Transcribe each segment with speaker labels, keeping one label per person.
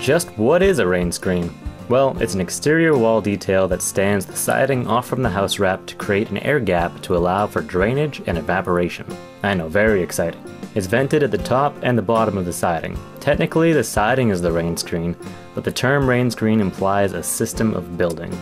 Speaker 1: Just what is a rain screen? Well, it's an exterior wall detail that stands the siding off from the house wrap to create an air gap to allow for drainage and evaporation. I know, very exciting. It's vented at the top and the bottom of the siding. Technically, the siding is the rain screen, but the term rain screen implies a system of building.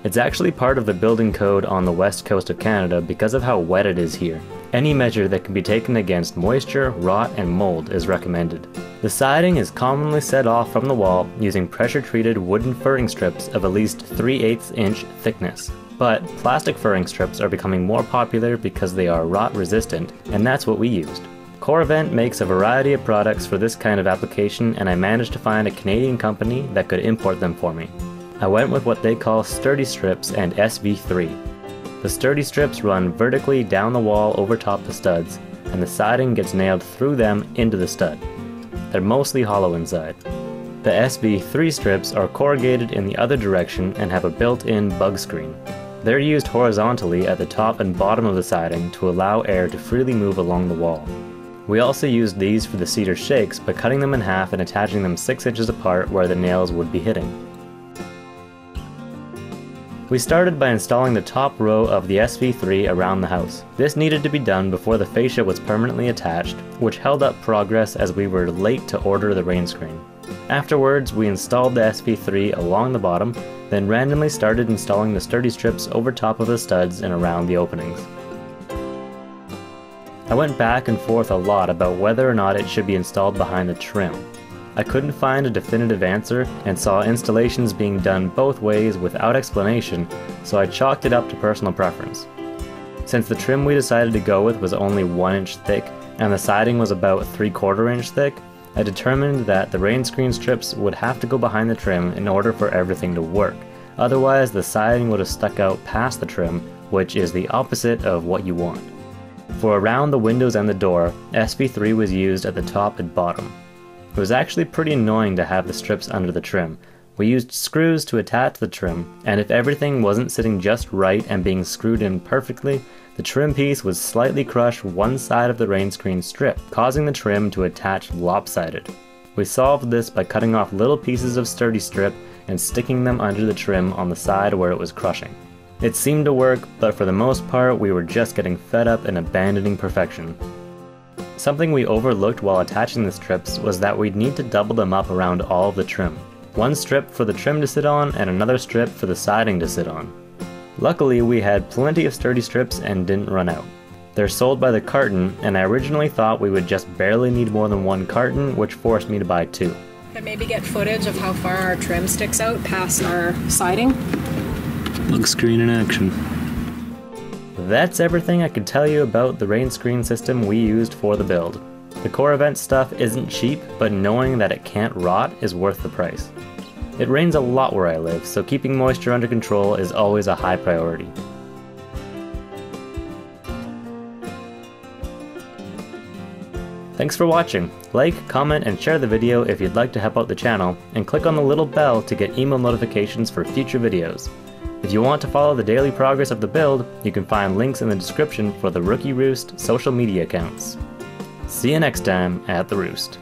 Speaker 1: It's actually part of the building code on the west coast of Canada because of how wet it is here. Any measure that can be taken against moisture, rot, and mold is recommended. The siding is commonly set off from the wall using pressure-treated wooden furring strips of at least 3/8 inch thickness. But plastic furring strips are becoming more popular because they are rot resistant, and that's what we used. Coravent makes a variety of products for this kind of application, and I managed to find a Canadian company that could import them for me. I went with what they call sturdy strips and SV3. The sturdy strips run vertically down the wall over top the studs, and the siding gets nailed through them into the stud. They're mostly hollow inside. The SV3 strips are corrugated in the other direction and have a built-in bug screen. They're used horizontally at the top and bottom of the siding to allow air to freely move along the wall. We also used these for the cedar shakes by cutting them in half and attaching them 6 inches apart where the nails would be hitting. We started by installing the top row of the SV3 around the house. This needed to be done before the fascia was permanently attached, which held up progress as we were late to order the rain screen. Afterwards, we installed the SV3 along the bottom, then randomly started installing the sturdy strips over top of the studs and around the openings. I went back and forth a lot about whether or not it should be installed behind the trim. I couldn't find a definitive answer and saw installations being done both ways without explanation, so I chalked it up to personal preference. Since the trim we decided to go with was only 1 inch thick and the siding was about 3/4 inch thick, I determined that the rain screen strips would have to go behind the trim in order for everything to work. Otherwise, the siding would have stuck out past the trim, which is the opposite of what you want. For around the windows and the door, SV3 was used at the top and bottom. It was actually pretty annoying to have the strips under the trim. We used screws to attach the trim, and if everything wasn't sitting just right and being screwed in perfectly, the trim piece would slightly crush one side of the rain screen strip, causing the trim to attach lopsided. We solved this by cutting off little pieces of sturdy strip and sticking them under the trim on the side where it was crushing. It seemed to work, but for the most part we were just getting fed up and abandoning perfection. Something we overlooked while attaching the strips was that we'd need to double them up around all of the trim. One strip for the trim to sit on and another strip for the siding to sit on. Luckily we had plenty of sturdy strips and didn't run out. They're sold by the carton, and I originally thought we would just barely need more than 1 carton, which forced me to buy 2.
Speaker 2: Can maybe get footage of how far our trim sticks out past our siding?
Speaker 1: Bug screen in action. That's everything I could tell you about the rain screen system we used for the build. The Coravent stuff isn't cheap, but knowing that it can't rot is worth the price. It rains a lot where I live, so keeping moisture under control is always a high priority. Thanks for watching. Like, comment, and share the video if you'd like to help out the channel, and click on the little bell to get email notifications for future videos. If you want to follow the daily progress of the build, you can find links in the description for the Rookie Roost social media accounts. See you next time at the Roost.